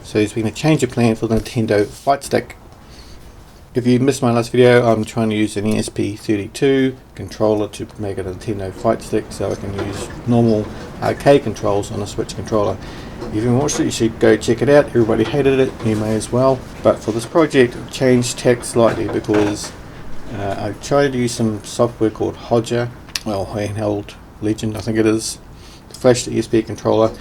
So there's been a change of plan for the Nintendo Fight Stick. If you missed my last video, I'm trying to use an ESP32 controller to make a Nintendo Fight Stick so I can use normal arcade controls on a Switch controller. If you haven't watched it, you should go check it out. Everybody hated it, you may as well. But for this project, I've changed tack slightly because I tried to use some software called Hodger, well, Handheld Legend I think it is, to flash the USB controller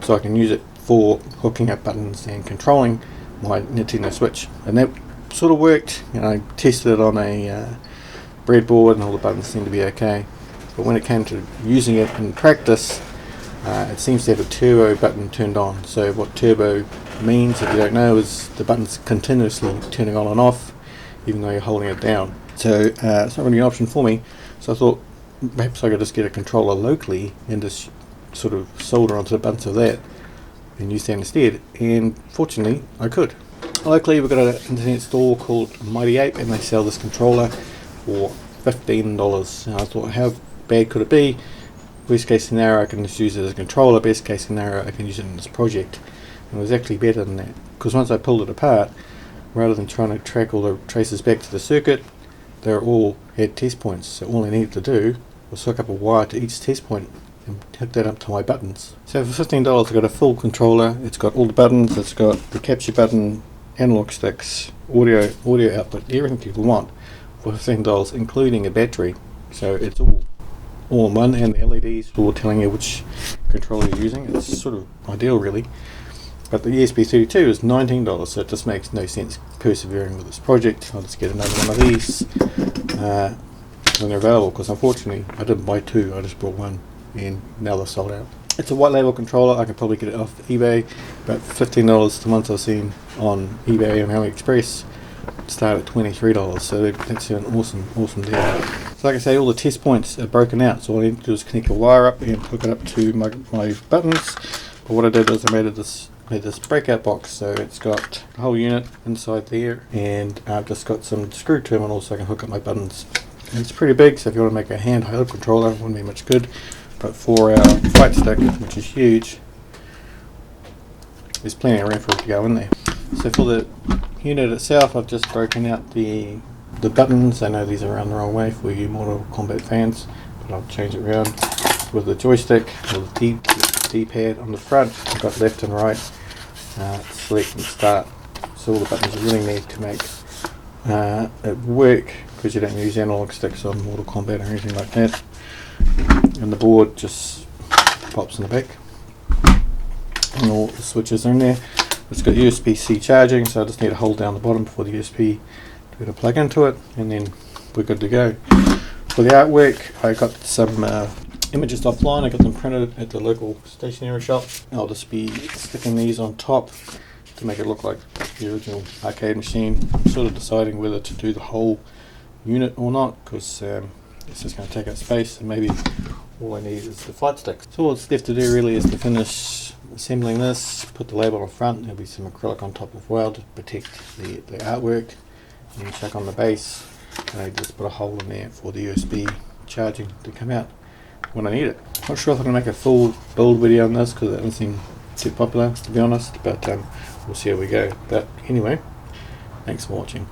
so I can use it for hooking up buttons and controlling my Nintendo Switch. And that sort of worked. I tested it on a breadboard and all the buttons seemed to be okay. But when it came to using it in practice, it seems to have a turbo button turned on. So what turbo means, if you don't know, is the button's continuously turning on and off even though you're holding it down. So it's not really an option for me. So I thought perhaps I could just get a controller locally and just sort of solder onto the buttons of that and use that instead. And fortunately I could. Locally we've got an internet store called Mighty Ape and they sell this controller for $15. And I thought, how bad could it be? Worst case scenario I can just use it as a controller, best case scenario I can use it in this project. And it was actually better than that, because once I pulled it apart, rather than trying to track all the traces back to the circuit, they all had test points. So all I needed to do was hook up a wire to each test point and hook that up to my buttons. So for $15 I got a full controller. It's got all the buttons, it's got the capture button, analog sticks, audio output, everything people want for $15, including a battery. So it's all in one, and the LEDs all telling you which controller you're using. It's sort of ideal really. But the ESP32 is $19, so it just makes no sense persevering with this project. I'll just get another one of these when they're available, because unfortunately I didn't buy two, I just bought one and now they're sold out. It's a white label controller. I can probably get it off eBay, about $15. The ones I've seen on eBay and AliExpress start at $23, so that's an awesome deal. So like I say, all the test points are broken out, so all I need to do is connect a wire up and hook it up to my buttons. But what I did is I made this breakout box, so it's got the whole unit inside there, and I've just got some screw terminals so I can hook up my buttons. And it's pretty big, so if you want to make a handheld controller, it wouldn't be much good. But for our Fight Stick, which is huge, there's plenty of room for it to go in there. So for the unit itself, I've just broken out the buttons. I know these are around the wrong way for you Mortal Kombat fans, but I'll change it around. With the joystick, with the D-pad on the front, I've got left and right, select and start. So all the buttons you really need to make it work, because you don't use analog sticks on Mortal Kombat or anything like that. And the board just pops in the back, and all the switches are in there. It's got USB-C charging, so I just need to hold down the bottom for the USB to be able to plug into it, and then we're good to go. For the artwork, I got some images offline. I got them printed at the local stationery shop. I'll just be sticking these on top to make it look like the original arcade machine. I'm sort of deciding whether to do the whole unit or not, because it's just going to take up space, and maybe all I need is the Fight Stick. So all that's left to do really is to finish assembling this, put the label on front. There'll be some acrylic on top as well to protect the artwork, and then check on the base, and I just put a hole in there for the USB charging to come out when I need it. Not sure if I'm going to make a full build video on this, because it doesn't seem too popular, to be honest, but we'll see how we go. But anyway, thanks for watching.